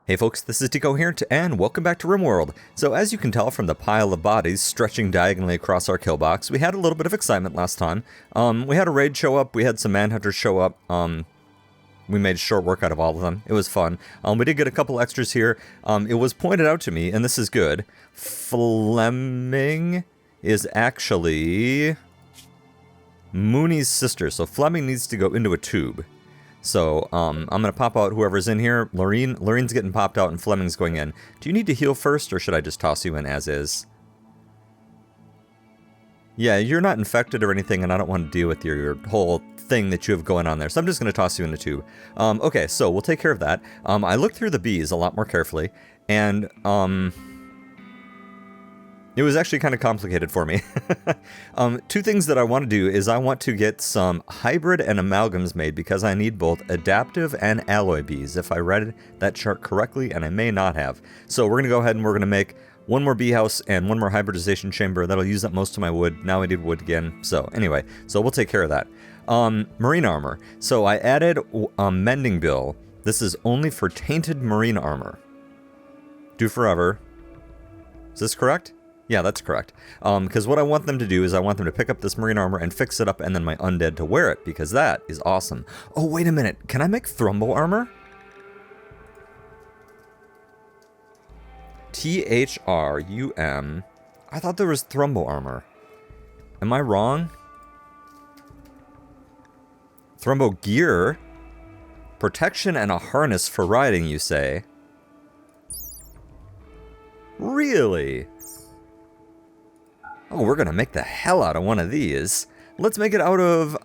Hey folks, this is Tico here, and welcome back to Rimworld. So as you can tell from the pile of bodies stretching diagonally across our kill box, we had a little bit of excitement last time. We had a raid show up, we had some manhunters show up, we made short work out of all of them. It was fun. We did get a couple extras here. It was pointed out to me, and this is good, Fleming is actually Mooney's sister, so Fleming needs to go into a tube. So, I'm going to pop out whoever's in here. Lorraine's getting popped out and Fleming's going in. Do you need to heal first, or should I just toss you in as is? Yeah, you're not infected or anything, and I don't want to deal with your whole thing that you have going on there, so I'm just going to toss you in the tube. Okay, so we'll take care of that. I looked through the bees a lot more carefully, and, it was actually kind of complicated for me. Two things that I want to do is I want to get some hybrid and amalgams made because I need both adaptive and alloy bees, if I read that chart correctly, and I may not have. So we're going to go ahead and we're going to make one more bee house and one more hybridization chamber. That'll use up most of my wood. Now I need wood again. So anyway, so we'll take care of that. Marine armor. So I added a mending bill. This is only for tainted marine armor. Do forever. Is this correct? Yeah, that's correct. Because what I want them to do is I want them to pick up this marine armor and fix it up, and then my undead to wear it, because that is awesome. Oh, wait a minute. Can I make thrumbo armor? T-H-R-U-M. I thought there was thrumbo armor. Am I wrong? Thrumbo gear? Protection and a harness for riding, you say? Really? Oh, we're gonna make the hell out of one of these. Let's make it out of,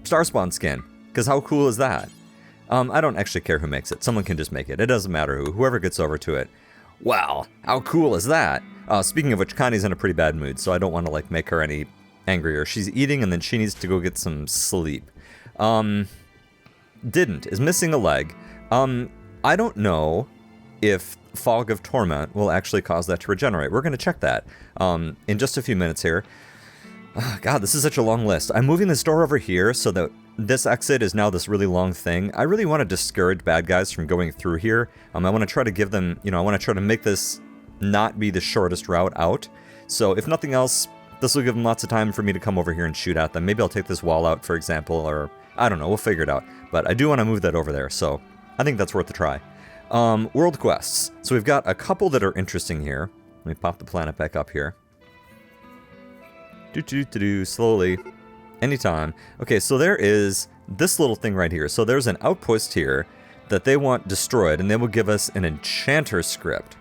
Starspawn skin. Because how cool is that? I don't actually care who makes it. Someone can just make it. It doesn't matter who. Whoever gets over to it. Wow, how cool is that? Speaking of which, Connie's in a pretty bad mood, so I don't want to, make her any angrier. She's eating, and then she needs to go get some sleep. Is missing a leg. I don't know if Fog of Torment will actually cause that to regenerate. We're going to check that in just a few minutes here. God, this is such a long list. I'm moving this door over here so that this exit is now this really long thing. I really want to discourage bad guys from going through here. I want to try to give them, I want to try to make this not be the shortest route out. So if nothing else, this will give them lots of time for me to come over here and shoot at them. Maybe I'll take this wall out, for example, or I don't know, we'll figure it out. But I do want to move that over there, so I think that's worth a try. World quests. So we've got a couple that are interesting here. Let me pop the planet back up here. Slowly. Anytime. Okay, so there is this little thing right here. So there's an outpost here that they want destroyed, and they will give us an enchanter script.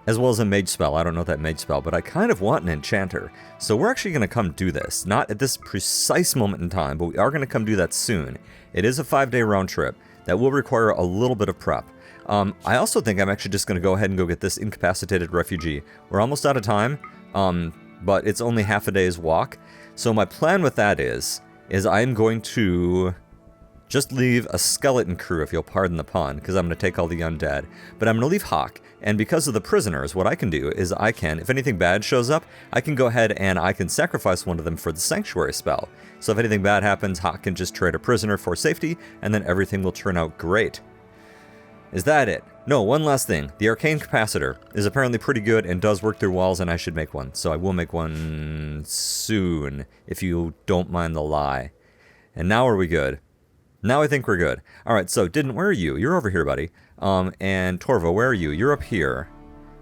As well as a mage spell. I don't know that mage spell, but I kind of want an enchanter. So we're actually going to come do this. Not at this precise moment in time, but we are going to come do that soon. It is a 5-day round trip that will require a little bit of prep. I also think I'm actually just going to go ahead and go get this incapacitated refugee. We're almost out of time, but it's only half a day's walk. So my plan with that is I'm going to just leave a skeleton crew, if you'll pardon the pun, because I'm going to take all the undead. But I'm going to leave Hawk, and because of the prisoners, what I can do is I can, if anything bad shows up, I can go ahead and I can sacrifice one of them for the sanctuary spell. So if anything bad happens, Hawk can just trade a prisoner for safety, and then everything will turn out great. Is that it? No, one last thing. The arcane capacitor is apparently pretty good and does work through walls, and I should make one. So I will make one soon, if you don't mind the lie. And now are we good? Now I think we're good. Alright, so where are you? You're over here, buddy. And Torvo, where are you? You're up here.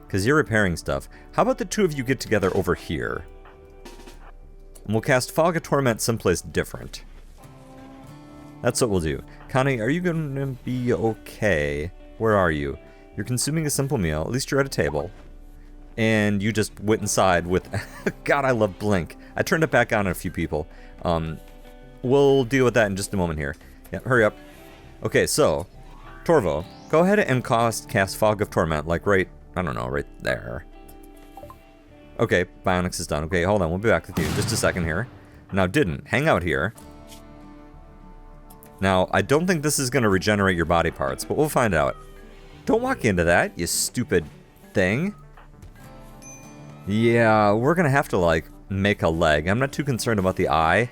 Because you're repairing stuff. How about the two of you get together over here? And we'll cast Fog of Torment someplace different. That's what we'll do. Connie, are you going to be okay? Where are you? You're consuming a simple meal. At least you're at a table. And you just went inside with... God, I love Blink. I turned it back on a few people. We'll deal with that in just a moment here. Yeah, hurry up. Okay, so... Torvo, go ahead and cast Fog of Torment, right... I don't know, right there. Okay, Bionics is done. Okay, hold on. We'll be back with you in just a second here. Now, hang out here. Now, I don't think this is going to regenerate your body parts, but we'll find out. Don't walk into that, you stupid thing. Yeah, we're going to have to, make a leg. I'm not too concerned about the eye.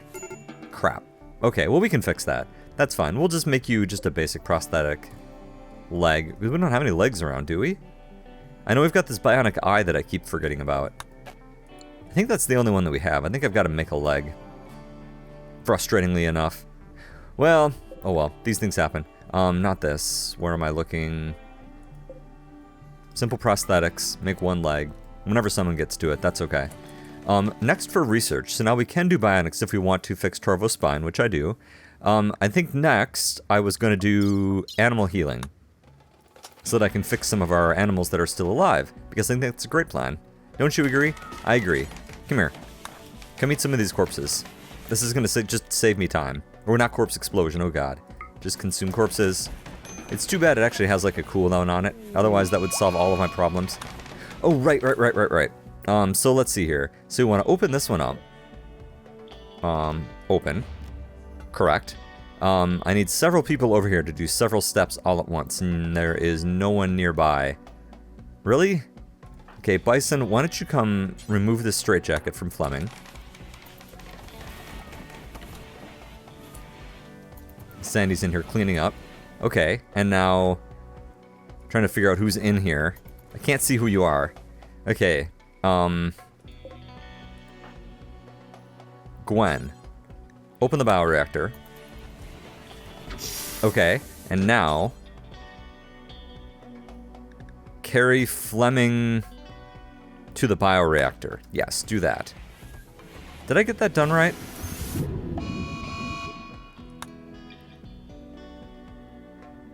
Crap. Okay, well, we can fix that. That's fine. We'll just make you just a basic prosthetic. leg. We don't have any legs around, do we? I know we've got this bionic eye that I keep forgetting about. I think that's the only one that we have. I think I've got to make a leg. Frustratingly enough. Well, oh well, these things happen. Not this. Where am I looking? Simple prosthetics, make one leg. Whenever someone gets to it, that's okay. Next for research. So now we can do bionics if we want to fix Torvo's spine, which I do. I think next I was going to do animal healing. So that I can fix some of our animals that are still alive. Because I think that's a great plan. Don't you agree? I agree. Come here. Come eat some of these corpses. This is going to just save me time. Or not corpse explosion, oh god. Just consume corpses. It's too bad it actually has like a cooldown on it. Otherwise that would solve all of my problems. Oh, right. So let's see here. So we want to open this one up. Open. Correct. I need several people over here to do several steps all at once, and there is no one nearby. Really? Okay, Bison, why don't you come remove this straitjacket from Fleming? Sandy's in here cleaning up. Okay, and now trying to figure out who's in here. I can't see who you are. Okay, Gwen. Open the bioreactor. Okay, and now carry Fleming to the bioreactor. Yes, do that. Did I get that done right?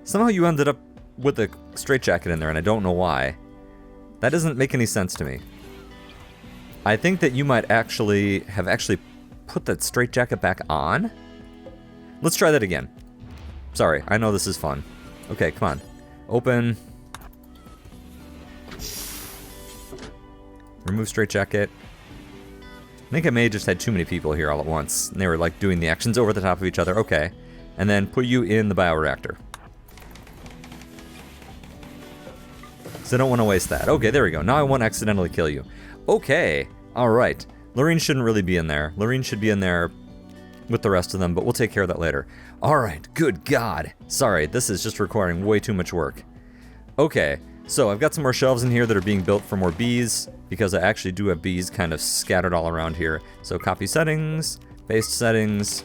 Somehow you ended up with a straitjacket in there, and I don't know why. That doesn't make any sense to me. I think that you might actually have put that straitjacket back on. Let's try that again. Sorry, I know this is fun. Okay, come on. Open. Remove straitjacket. I think I may have just had too many people here all at once. And they were like doing the actions over the top of each other. Okay. And then put you in the bioreactor. So I don't want to waste that. Okay, there we go. Now I won't accidentally kill you. Okay. Alright. Lorene shouldn't really be in there. Lorene should be in there with the rest of them, but we'll take care of that later. Alright, good God. Sorry, this is just requiring way too much work. Okay, so I've got some more shelves in here that are being built for more bees, because I actually do have bees kind of scattered all around here. So copy settings, paste settings,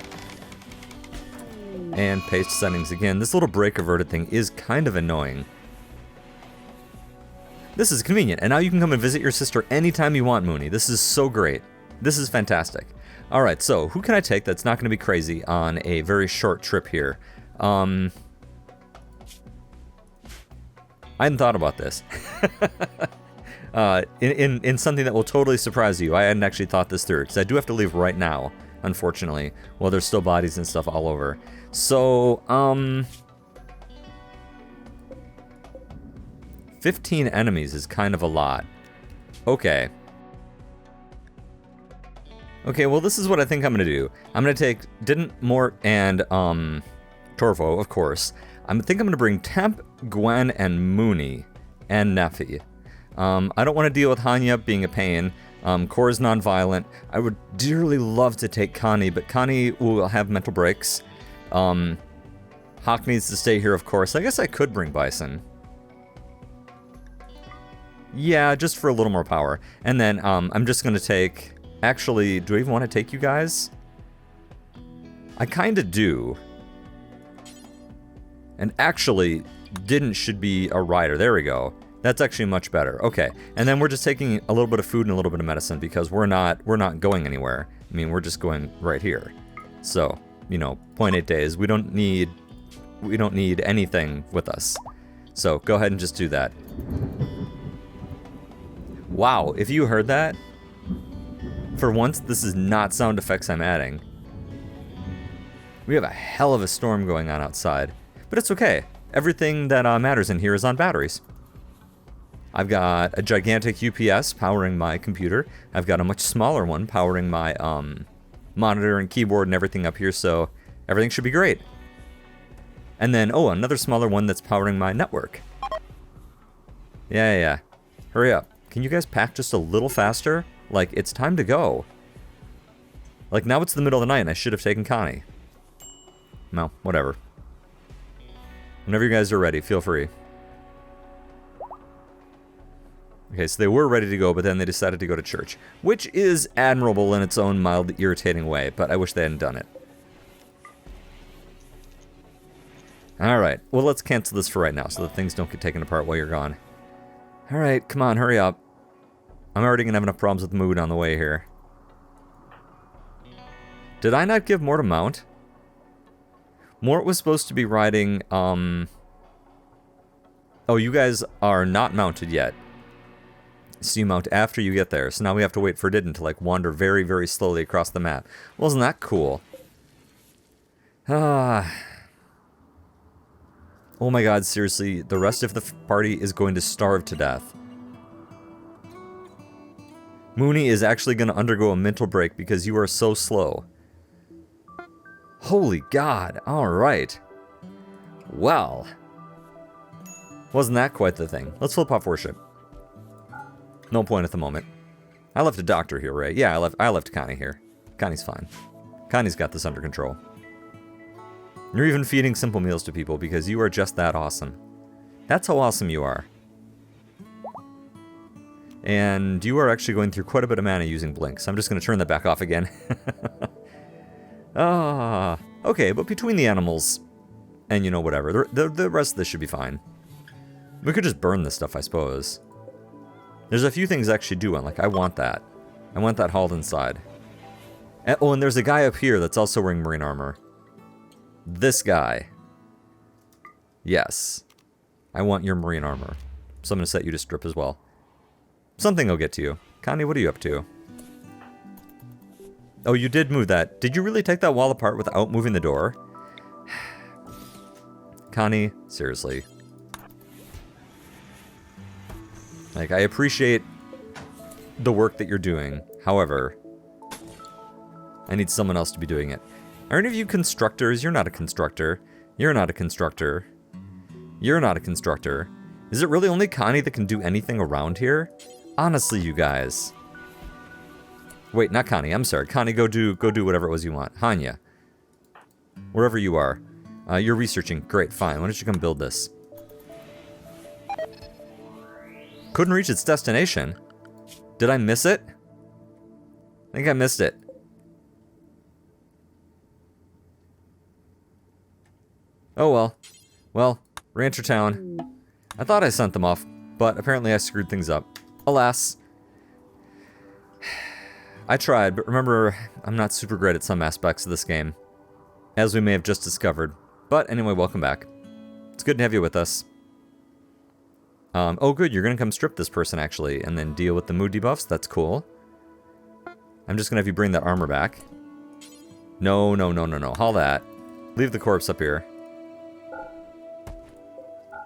and paste settings again. This little break averted thing is kind of annoying. This is convenient, and now you can come and visit your sister anytime you want, Mooney. This is so great. This is fantastic. Alright, so who can I take that's not going to be crazy on a very short trip here? I hadn't thought about this. in something that will totally surprise you. I hadn't actually thought this through, because I do have to leave right now, unfortunately. Well, there's still bodies and stuff all over. So, 15 enemies is kind of a lot. Okay. Okay, well, this is what I think I'm going to do. I'm going to take Mort and Torvo, of course. I think I'm going to bring Temp, Gwen, and Mooney, and Neffy. I don't want to deal with Hanya being a pain. Core is non-violent. I would dearly love to take Connie, but Connie will have mental breaks. Hawk needs to stay here, of course. I guess I could bring Bison. Yeah, just for a little more power. And then I'm just going to take... Actually, do I even want to take you guys? I kind of do. And actually, should be a rider. There we go. That's actually much better. Okay. And then we're just taking a little bit of food and a little bit of medicine because we're not going anywhere. I mean, we're just going right here. So, 0.8 days. We don't need anything with us. So, go ahead and just do that. Wow, if you heard that, for once, this is not sound effects I'm adding. We have a hell of a storm going on outside, but it's okay. Everything that matters in here is on batteries. I've got a gigantic UPS powering my computer. I've got a much smaller one powering my monitor and keyboard and everything up here, so everything should be great. And then, another smaller one that's powering my network. Yeah. Hurry up. Can you guys pack just a little faster? Like, it's time to go. Like, now it's the middle of the night and I should have taken Connie. No, whatever. Whenever you guys are ready, feel free. Okay, so they were ready to go, but then they decided to go to church. Which is admirable in its own mildly irritating way, but I wish they hadn't done it. Alright, well let's cancel this for right now so that things don't get taken apart while you're gone. Alright, come on, hurry up. I'm already gonna have enough problems with mood on the way here. Did I not give Mort a mount? Mort was supposed to be riding, Oh, you guys are not mounted yet. So you mount after you get there. So now we have to wait for Didden to, like, wander very, very slowly across the map. Wasn't that cool? Ah. Oh my god, seriously, the rest of the party is going to starve to death. Mooney is actually going to undergo a mental break because you are so slow. Holy god, alright. Well. Wasn't that quite the thing. Let's flip off worship. No point at the moment. I left a doctor here, right? Yeah, I left Connie here. Connie's fine. Connie's got this under control. You're even feeding simple meals to people because you are just that awesome. That's how awesome you are. And you are actually going through quite a bit of mana using Blink, so I'm just going to turn that back off again. Ah, okay, but between the animals and, you know, whatever, the rest of this should be fine. We could just burn this stuff, I suppose. There's a few things I actually do want, like, I want that. I want that hauled inside. Oh, and there's a guy up here that's also wearing marine armor. This guy. Yes. I want your marine armor. So I'm going to set you to strip as well. Something will get to you. Connie, what are you up to? Oh, you did move that. Did you really take that wall apart without moving the door? Connie, seriously. Like, I appreciate the work that you're doing. However, I need someone else to be doing it. Are any of you constructors? You're not a constructor. You're not a constructor. You're not a constructor. Is it really only Connie that can do anything around here? Honestly, you guys. Wait, not Connie. I'm sorry. Connie, go do whatever it was you want. Hanya. Wherever you are. You're researching. Great, fine. Why don't you come build this? Couldn't reach its destination. Did I miss it? I think I missed it. Oh well. Well, Rancher Town. I thought I sent them off, but apparently I screwed things up. Alas. I tried, but remember, I'm not super great at some aspects of this game. As we may have just discovered. But anyway, welcome back. It's good to have you with us. Oh good, you're gonna come strip this person actually, and then deal with the mood debuffs. That's cool. I'm just gonna have you bring that armor back. No, no, no, no, no. Haul that. Leave the corpse up here.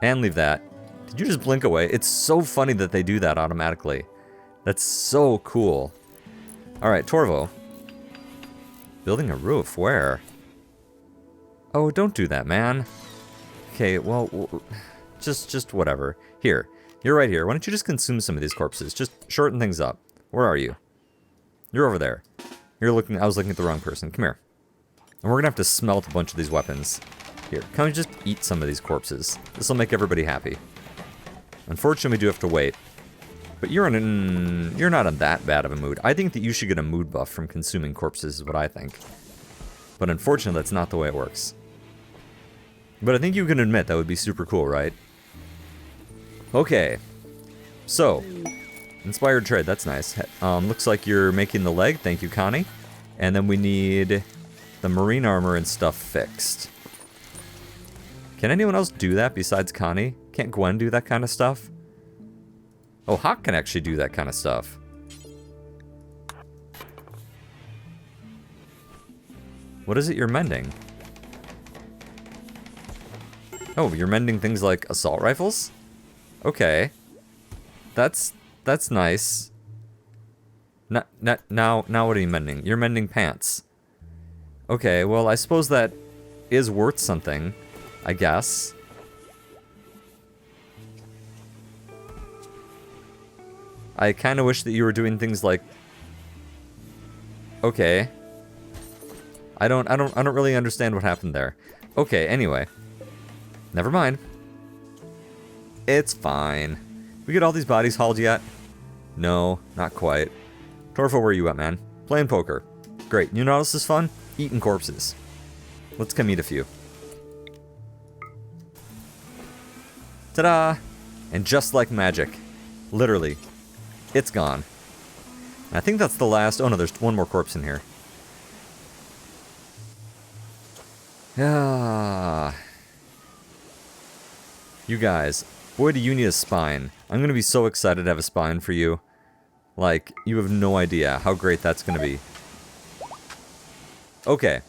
And leave that. Did you just blink away? It's so funny that they do that automatically. That's so cool. Alright, Torvo. Building a roof, where? Oh, don't do that, man. Okay, well, just whatever. Here, you're right here. Why don't you just consume some of these corpses? Just shorten things up. Where are you? You're over there. You're looking, I was looking at the wrong person. Come here. And we're gonna have to smelt a bunch of these weapons. Here, come and just eat some of these corpses. This will make everybody happy. Unfortunately, we do have to wait. But you're not in that bad of a mood. I think that you should get a mood buff from consuming corpses is what I think. But unfortunately, that's not the way it works. But I think you can admit that would be super cool, right? Okay. So, inspired trade, that's nice. Looks like you're making the leg. Thank you, Connie. And then we need the marine armor and stuff fixed. Can anyone else do that besides Connie? Can't Gwen do that kind of stuff? Oh, Hawk can actually do that kind of stuff. What is it you're mending? Oh, you're mending things like assault rifles? Okay. That's nice. Now what are you mending? You're mending pants. Okay, well, I suppose that is worth something, I guess. I kind of wish that you were doing things like... Okay. I don't really understand what happened there. Okay, anyway. Never mind. It's fine. We get all these bodies hauled yet? No, not quite. Torfo, where are you at, man? Playing poker. Great. You know what else is fun? Eating corpses. Let's come eat a few. Ta-da! And just like magic, literally, it's gone. I think that's the last... Oh no, there's one more corpse in here. Ah. You guys, boy, do you need a spine. I'm going to be so excited to have a spine for you. Like, you have no idea how great that's going to be. Okay.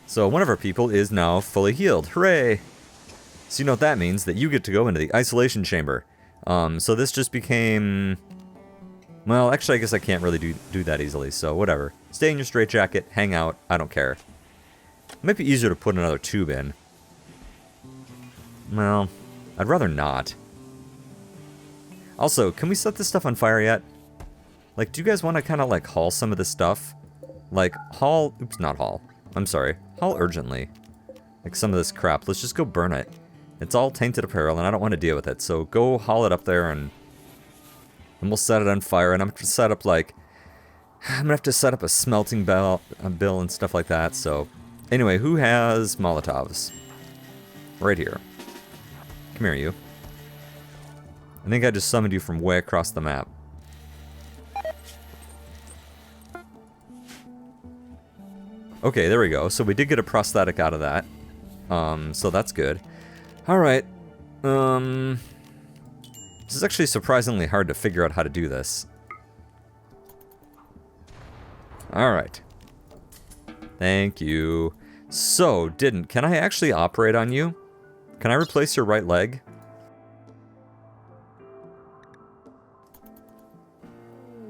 So one of our people is now fully healed. Hooray! So you know what that means? That you get to go into the isolation chamber. So this just became... Well, actually, I guess I can't really do that easily, so whatever. Stay in your straitjacket, hang out, I don't care. It might be easier to put another tube in. Well, I'd rather not. Also, can we set this stuff on fire yet? Like, do you guys want to kind of, like, haul some of this stuff? Like, haul... Oops, not haul. I'm sorry. Haul urgently. Like, some of this crap. Let's just go burn it. It's all tainted apparel, and I don't want to deal with it. So go haul it up there, and we'll set it on fire. And I'm going to set up, like... I'm going to have to set up a smelting bill and stuff like that. So, anyway, who has Molotovs? Right here. Come here, you. I think I just summoned you from way across the map. Okay, there we go. So we did get a prosthetic out of that. So that's good. Alright. This is actually surprisingly hard to figure out how to do this. Alright. Thank you. So, can I actually operate on you? Can I replace your right leg?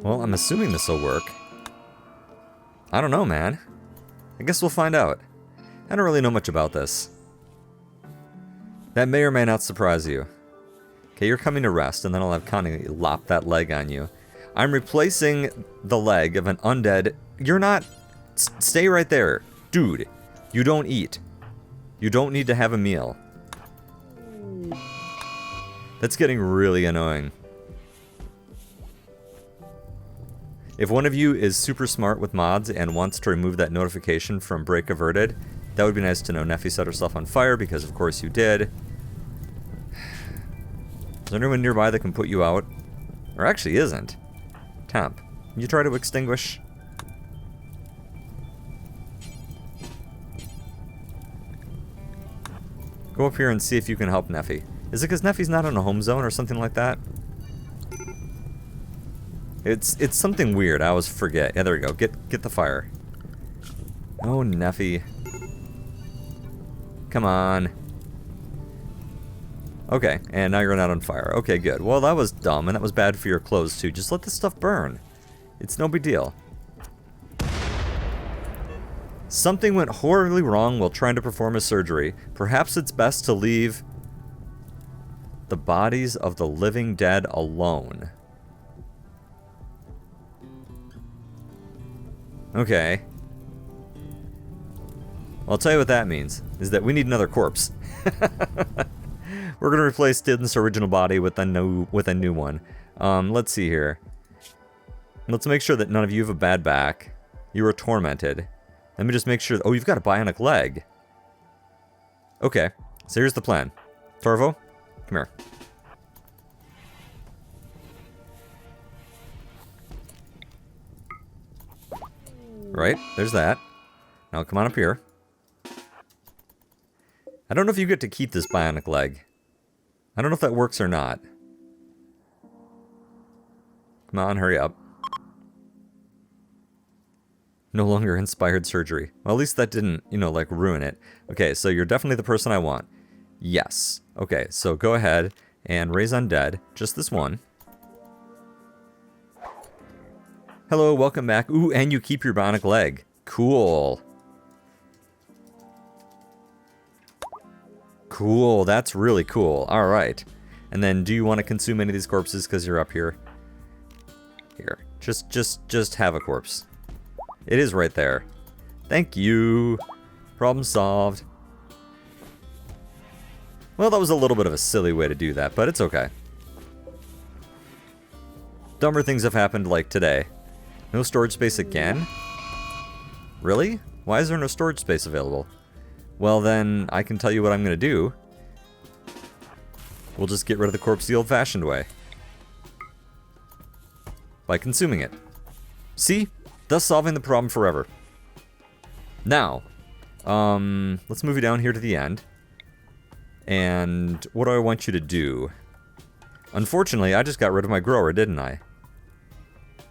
Well, I'm assuming this will work. I don't know, man. I guess we'll find out. I don't really know much about this. That may or may not surprise you. Okay, you're coming to rest, and then I'll have Connie lop that leg on you. I'm replacing the leg of an undead... You're not... Stay right there. Dude, you don't eat. You don't need to have a meal. That's getting really annoying. If one of you is super smart with mods and wants to remove that notification from Break Averted, that would be nice to know. Neffy set herself on fire because of course you did. Is there anyone nearby that can put you out? Or actually isn't. Temp, can you try to extinguish? Go up here and see if you can help Neffy. Is it because Neffy's not in a home zone or something like that? It's something weird. I always forget. Yeah, there we go. Get the fire. Oh, Neffy. Come on. Okay, and now you're not on fire. Okay, good. Well, that was dumb, and that was bad for your clothes, too. Just let this stuff burn. It's no big deal. Something went horribly wrong while trying to perform a surgery. Perhaps it's best to leave the bodies of the living dead alone. Okay. Well, I'll tell you what that means, is that we need another corpse. We're going to replace Tidden's original body with a new one. Let's see here. Let's make sure that none of you have a bad back. You were tormented. Let me just make sure... Oh, you've got a bionic leg. Okay, so here's the plan. Torvo, come here. Right, there's that. Now come on up here. I don't know if you get to keep this bionic leg. I don't know if that works or not. Come on, hurry up. No longer inspired surgery. Well, at least that didn't, you know, like, ruin it. Okay, so you're definitely the person I want. Yes. Okay, so go ahead and raise undead. Just this one. Hello, welcome back. Ooh, and you keep your bionic leg. Cool. Cool, that's really cool. Alright. And then, do you want to consume any of these corpses because you're up here? Here. Just have a corpse. It is right there. Thank you. Problem solved. Well, that was a little bit of a silly way to do that, but it's okay. Dumber things have happened, like today. No storage space again? Really? Why is there no storage space available? Well, then, I can tell you what I'm going to do. We'll just get rid of the corpse the old-fashioned way. By consuming it. See? Thus solving the problem forever. Now, let's move you down here to the end. And what do I want you to do? Unfortunately, I just got rid of my grower, didn't I?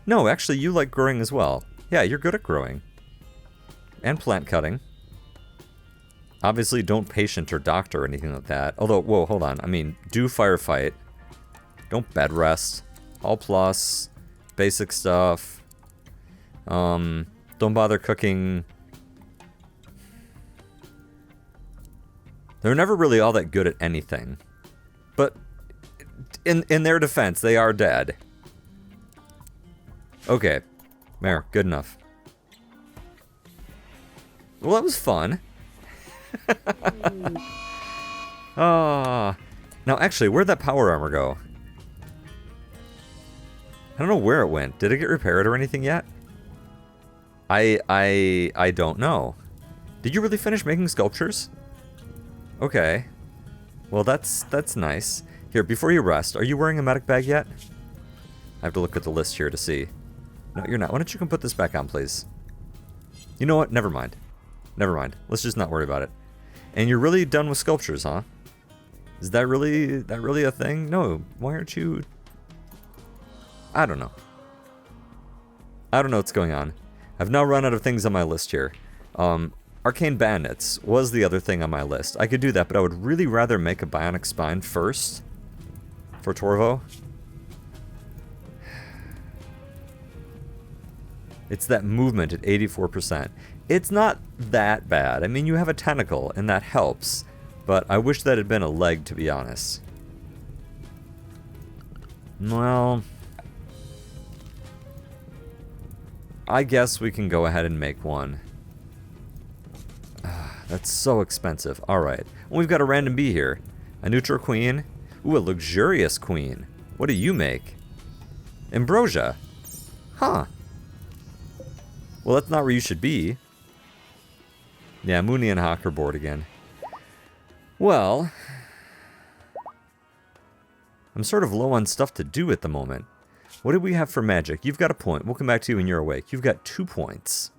No, actually, you like growing as well. Yeah, you're good at growing. And plant cutting. Obviously, don't patient or doctor or anything like that. Although, whoa, hold on. I mean, do firefight. Don't bed rest. All plus. Basic stuff. Don't bother cooking. They're never really all that good at anything. But in their defense, they are dead. Okay. There, good enough. Well, that was fun. Now, actually, where'd that power armor go? I don't know where it went. Did it get repaired or anything yet? I don't know. Did you really finish making sculptures? Okay. Well, that's nice. Here, before you rest, are you wearing a medic bag yet? I have to look at the list here to see. No, you're not. Why don't you come put this back on, please? You know what? Never mind. Never mind. Let's just not worry about it. And you're really done with sculptures, huh? Is that really a thing? No. Why aren't you... I don't know. I don't know what's going on. I've now run out of things on my list here. Arcane bandits was the other thing on my list. I could do that, but I would really rather make a bionic spine first. For Torvo. It's that movement at 84%. It's not that bad. I mean, you have a tentacle, and that helps. But I wish that had been a leg, to be honest. Well... I guess we can go ahead and make one. That's so expensive. Alright. Well, we've got a random bee here. A neutral queen. Ooh, a luxurious queen. What do you make? Ambrosia. Huh. Well, that's not where you should be. Yeah, Mooney and Hawk are bored again. Well... I'm sort of low on stuff to do at the moment. What do we have for magic? You've got a point. We'll come back to you when you're awake. You've got 2 points.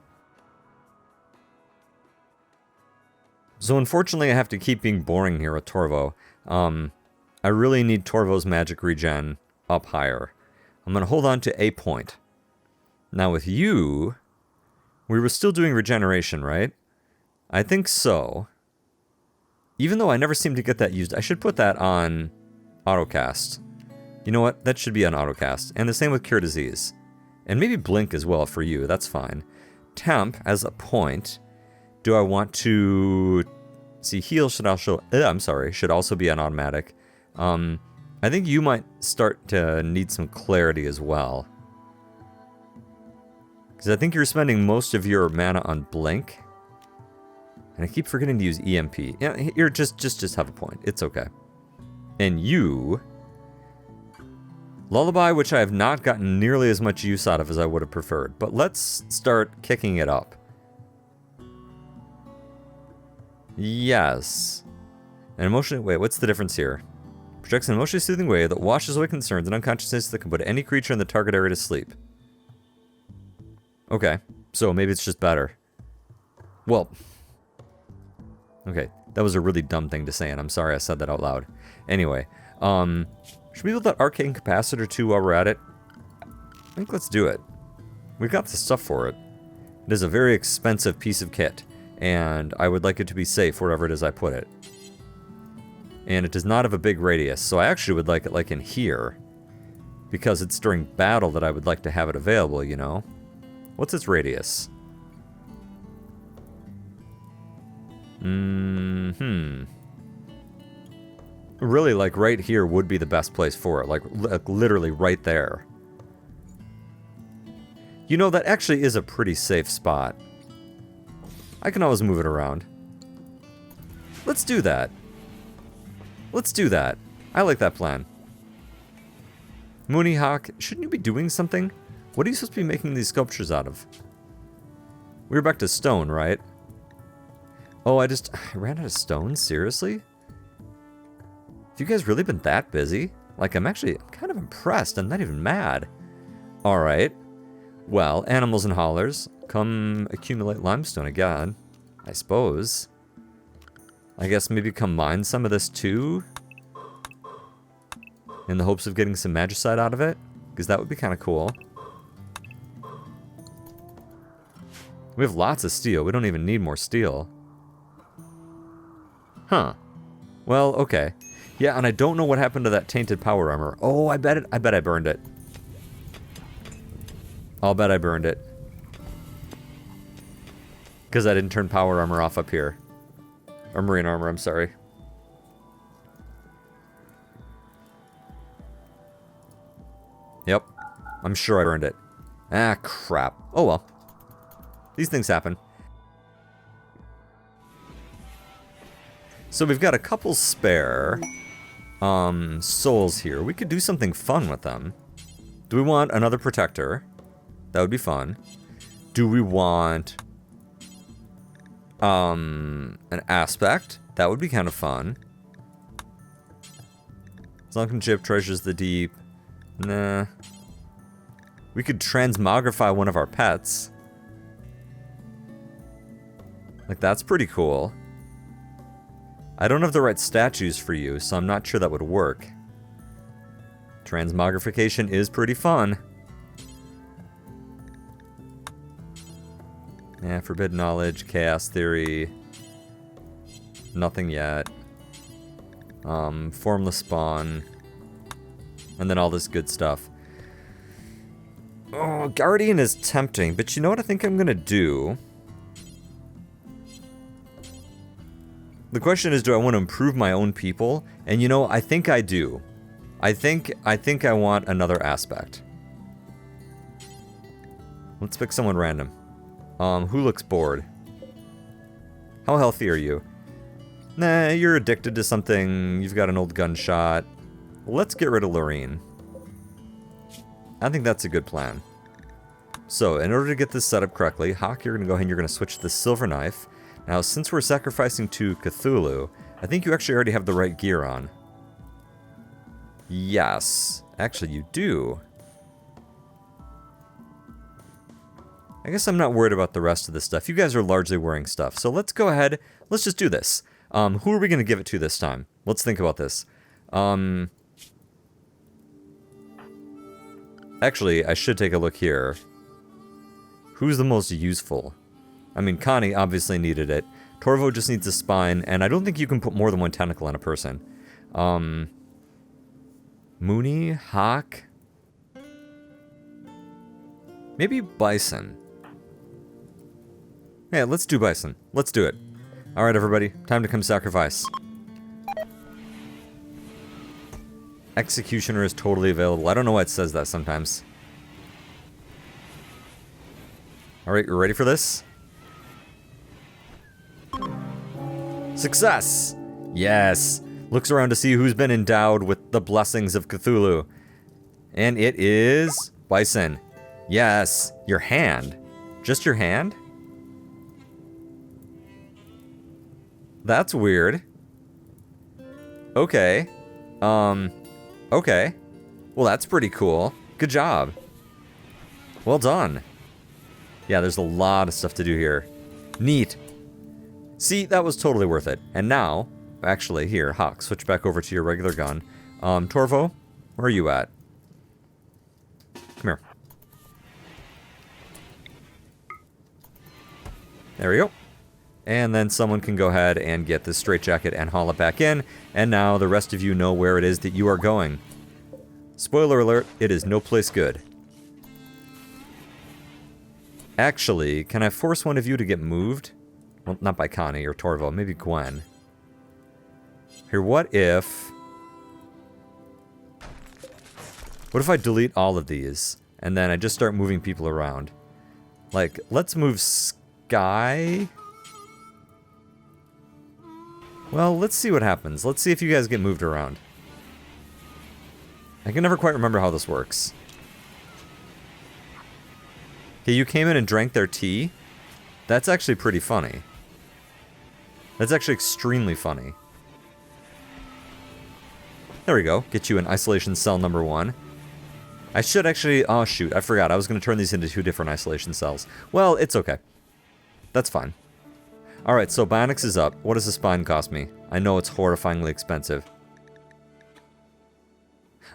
So unfortunately I have to keep being boring here with Torvo. I really need Torvo's magic regen up higher. I'm going to hold on to a point. Now with you, we were still doing regeneration, right? I think so. Even though I never seem to get that used, I should put that on autocast. You know what? That should be on autocast. And the same with Cure Disease. And maybe Blink as well for you. That's fine. Temp as a point. Do I want to... See, heal should also... should also be on automatic. I think you might start to need some clarity as well. Because I think you're spending most of your mana on Blink. And I keep forgetting to use EMP. Yeah, here, just have a point. It's okay. And you... Lullaby, which I have not gotten nearly as much use out of as I would have preferred. But let's start kicking it up. Yes. An emotionally... Wait, what's the difference here? Projects an emotionally soothing wave that washes away concerns and unconsciousness that can put any creature in the target area to sleep. Okay. So maybe it's just better. Well... Okay. That was a really dumb thing to say, and I'm sorry I said that out loud. Anyway. Should we build that arcane capacitor too while we're at it? I think let's do it. We've got the stuff for it. It is a very expensive piece of kit, and I would like it to be safe wherever it is I put it. And it does not have a big radius, so I actually would like it like in here. Because it's during battle that I would like to have it available, you know? What's its radius? Really, like, right here would be the best place for it. Like literally right there. You know, that actually is a pretty safe spot. I can always move it around. Let's do that. Let's do that. I like that plan. Mooney Hawk, shouldn't you be doing something? What are you supposed to be making these sculptures out of? We're back to stone, right? Oh, I ran out of stone? Seriously? Have you guys really been that busy? Like, I'm actually kind of impressed. I'm not even mad. Alright. Well, animals and haulers, come accumulate limestone again, I suppose. I guess maybe come mine some of this too? In the hopes of getting some magicite out of it? Because that would be kind of cool. We have lots of steel. We don't even need more steel. Huh. Well, okay. Yeah, and I don't know what happened to that tainted power armor. Oh, I bet I burned it. I'll bet I burned it. Because I didn't turn power armor off up here. Or marine armor, I'm sorry. Yep. I'm sure I burned it. Ah, crap. Oh well. These things happen. So we've got a couple spare souls here. We could do something fun with them. Do we want another protector? That would be fun. Do we want an aspect? That would be kind of fun. Sunken ship, treasures the deep. Nah. We could transmogrify one of our pets. Like, that's pretty cool. I don't have the right statues for you, so I'm not sure that would work. Transmogrification is pretty fun. Yeah, forbidden knowledge, chaos theory. Nothing yet. Formless spawn. And then all this good stuff. Oh, Guardian is tempting, but you know what I think I'm gonna do? The question is, do I want to improve my own people? And you know, I think I do. I think I want another aspect. Let's pick someone random. Who looks bored? How healthy are you? Nah, you're addicted to something. You've got an old gunshot. Let's get rid of Lorene. I think that's a good plan. So, in order to get this set up correctly, Hawk, you're going to go ahead and you're going to switch to the silver knife. Now, since we're sacrificing to Cthulhu, I think you actually already have the right gear on. Yes. Actually, you do. I guess I'm not worried about the rest of this stuff. You guys are largely wearing stuff. So let's go ahead. Let's just do this. Who are we going to give it to this time? Let's think about this. Actually, I should take a look here. Who's the most useful? I mean, Connie obviously needed it. Torvo just needs a spine, and I don't think you can put more than one tentacle on a person. Mooney, Hawk. Maybe Bison. Yeah, let's do Bison. Let's do it. Alright, everybody. Time to come sacrifice. Executioner is totally available. I don't know why it says that sometimes. Alright, you ready for this? Success! Yes! Looks around to see who's been endowed with the blessings of Cthulhu. And it is... Bison. Yes! Your hand. Just your hand? That's weird. Okay. Okay. Well, that's pretty cool. Good job. Well done. Yeah, there's a lot of stuff to do here. Neat. See, that was totally worth it. And now, actually, here, Hawk, switch back over to your regular gun. Torvo, where are you at? Come here. There we go. And then someone can go ahead and get this straitjacket and haul it back in. And now the rest of you know where it is that you are going. Spoiler alert, it is no place good. Actually, can I force one of you to get moved? Well, not by Connie or Torvo, maybe Gwen. Here, what if I delete all of these, and then I just start moving people around? Like, let's move Sky. Well, let's see what happens. Let's see if you guys get moved around. I can never quite remember how this works. Okay, you came in and drank their tea? That's actually pretty funny. That's actually extremely funny. There we go. Get you in isolation cell number 1. I should actually... Oh, shoot. I forgot. I was going to turn these into 2 different isolation cells. Well, it's okay. That's fine. Alright, so Bionics is up. What does the spine cost me? I know it's horrifyingly expensive.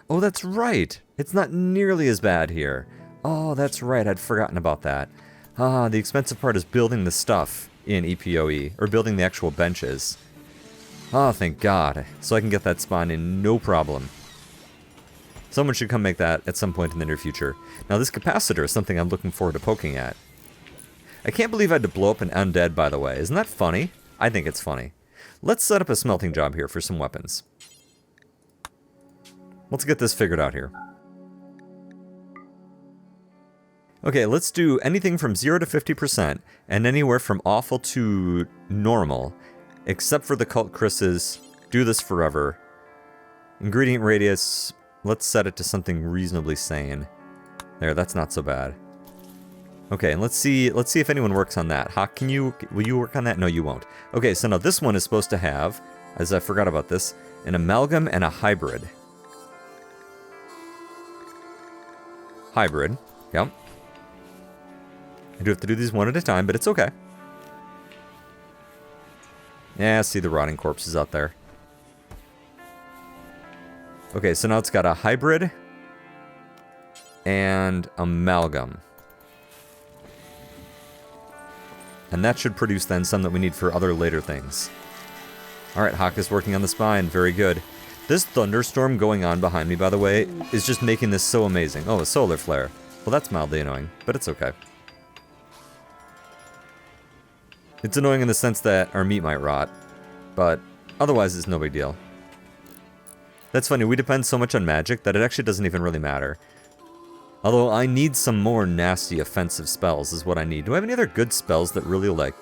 Oh, that's right. It's not nearly as bad here. Oh, that's right. I'd forgotten about that. Ah, the expensive part is building the stuff in EPOE, or building the actual benches. Oh, thank God. So I can get that spine in no problem. Someone should come make that at some point in the near future. Now, this capacitor is something I'm looking forward to poking at. I can't believe I had to blow up an undead, by the way. Isn't that funny? I think it's funny. Let's set up a smelting job here for some weapons. Let's get this figured out here. Okay, let's do anything from 0 to 50%, and anywhere from awful to normal, except for the cult Chris's. Do this forever. Ingredient radius, let's set it to something reasonably sane. There, that's not so bad. Okay, and let's see if anyone works on that. Hawk, will you work on that? No, you won't. Okay, so now this one is supposed to have, as I forgot about this, an amalgam and a hybrid. Hybrid, yep. I do have to do these one at a time, but it's okay. Yeah, see the rotting corpses out there. Okay, so now it's got a hybrid and amalgam. And that should produce then some that we need for other later things. Alright, Hawk is working on the spine. Very good. This thunderstorm going on behind me, by the way, is just making this so amazing. Oh, a solar flare. Well, that's mildly annoying, but it's okay. It's annoying in the sense that our meat might rot, but otherwise it's no big deal. That's funny, we depend so much on magic that it actually doesn't even really matter. Although I need some more nasty offensive spells is what I need. Do I have any other good spells that really, like,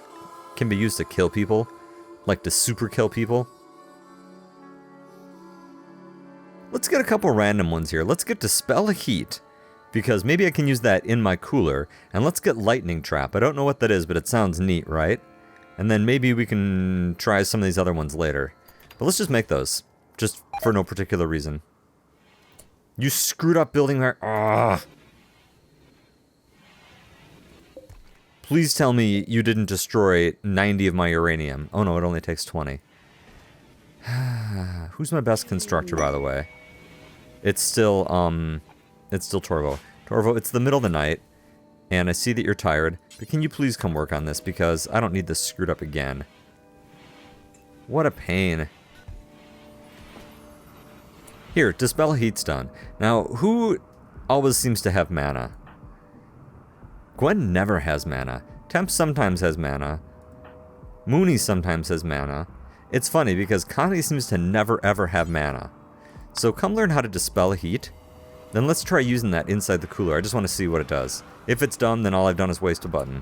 can be used to kill people? Like to super kill people? Let's get a couple random ones here. Let's get Dispel Heat, because maybe I can use that in my cooler. And let's get Lightning Trap. I don't know what that is, but it sounds neat, right? And then maybe we can try some of these other ones later. But let's just make those, just for no particular reason. You screwed up building there. Ugh. Please tell me you didn't destroy 90 of my uranium. Oh no, it only takes 20. Who's my best constructor, by the way? It's still Torvo. Torvo, it's the middle of the night, and I see that you're tired, but can you please come work on this, because I don't need this screwed up again. What a pain. Here, Dispel Heat's done. Now, who always seems to have mana? Gwen never has mana. Temp sometimes has mana. Mooney sometimes has mana. It's funny because Connie seems to never ever have mana. So come learn how to Dispel Heat. Then let's try using that inside the cooler. I just want to see what it does. If it's dumb, then all I've done is waste a button.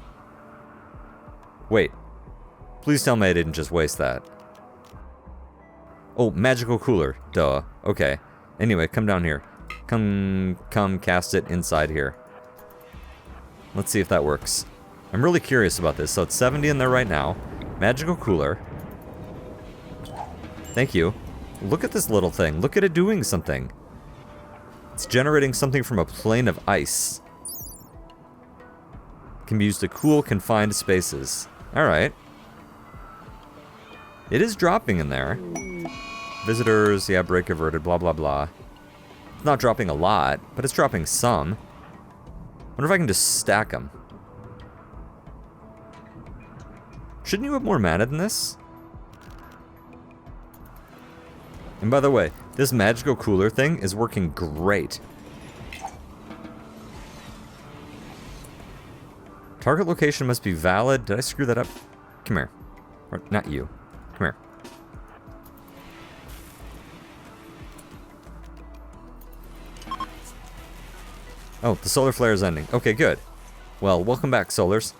Wait. Please tell me I didn't just waste that. Oh, magical cooler. Duh. Okay. Anyway, come down here. Come cast it inside here. Let's see if that works. I'm really curious about this. So it's 70 in there right now. Magical cooler. Thank you. Look at this little thing. Look at it doing something. It's generating something from a plane of ice. It can be used to cool confined spaces. Alright. It is dropping in there. Visitors, yeah, break averted, blah blah blah. It's not dropping a lot, but it's dropping some. Wonder if I can just stack them. Shouldn't you have more mana than this? And by the way, this magical cooler thing is working great. Target location must be valid. Did I screw that up? Come here. Or, not you. Come here. Oh, the solar flare is ending. Okay, good. Well, welcome back, Solars.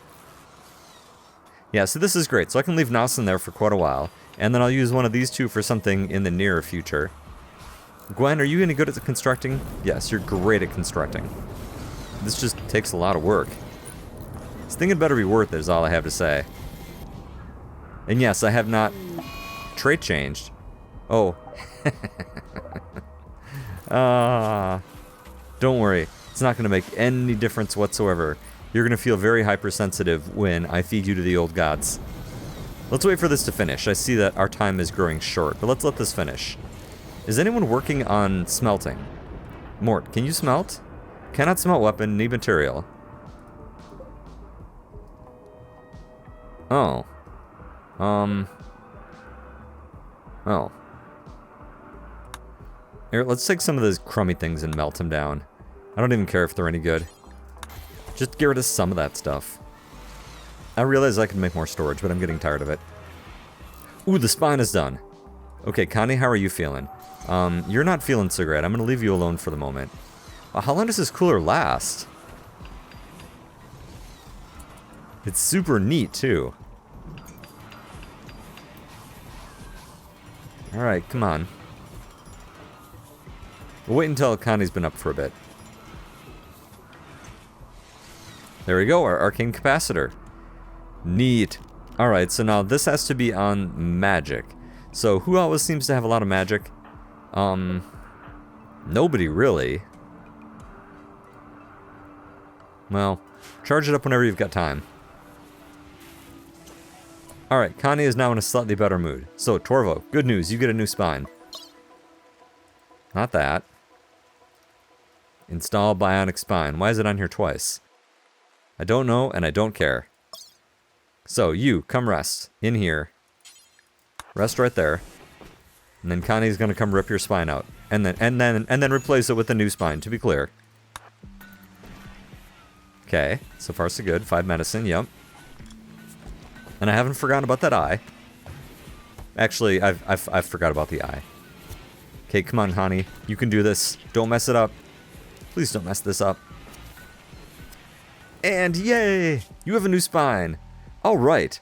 Yeah, so this is great. So I can leave Nas in there for quite a while. And then I'll use one of these two for something in the near future. Gwen, are you any good at constructing? Yes, you're great at constructing. This just takes a lot of work. This thing had better be worth it, is all I have to say. And yes, I have not trait changed. Oh. Don't worry. It's not going to make any difference whatsoever. You're going to feel very hypersensitive when I feed you to the old gods. Let's wait for this to finish. I see that our time is growing short, but let's let this finish. Is anyone working on smelting? Mort, can you smelt? Cannot smelt weapon, need material. Oh. Oh. Here, let's take some of those crummy things and melt them down. I don't even care if they're any good. Just get rid of some of that stuff. I realize I can make more storage, but I'm getting tired of it. Ooh, the spine is done. Okay, Connie, how are you feeling? You're not feeling so great. I'm going to leave you alone for the moment. How long does this cooler last? It's super neat, too. Alright, come on. We'll wait until Connie's been up for a bit. There we go, our arcane capacitor. Neat. Alright, so now this has to be on magic. So who always seems to have a lot of magic? Nobody really. Well, charge it up whenever you've got time. Alright, Connie is now in a slightly better mood. So, Torvo, good news, you get a new spine. Not that. Install bionic spine. Why is it on here twice? I don't know, and I don't care. So, you, come rest. In here. Rest right there. And then Connie's gonna come rip your spine out. And then replace it with a new spine, to be clear. Okay, so far so good. 5 medicine, yep. And I haven't forgotten about that eye. Actually, I've forgot about the eye. Okay, come on, Connie. You can do this. Don't mess it up. Please don't mess this up. And yay! You have a new spine. Alright.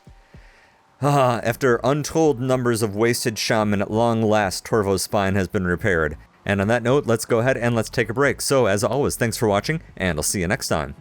After untold numbers of wasted shaman, at long last, Torvo's spine has been repaired. And on that note, let's go ahead and let's take a break. So, as always, thanks for watching, and I'll see you next time.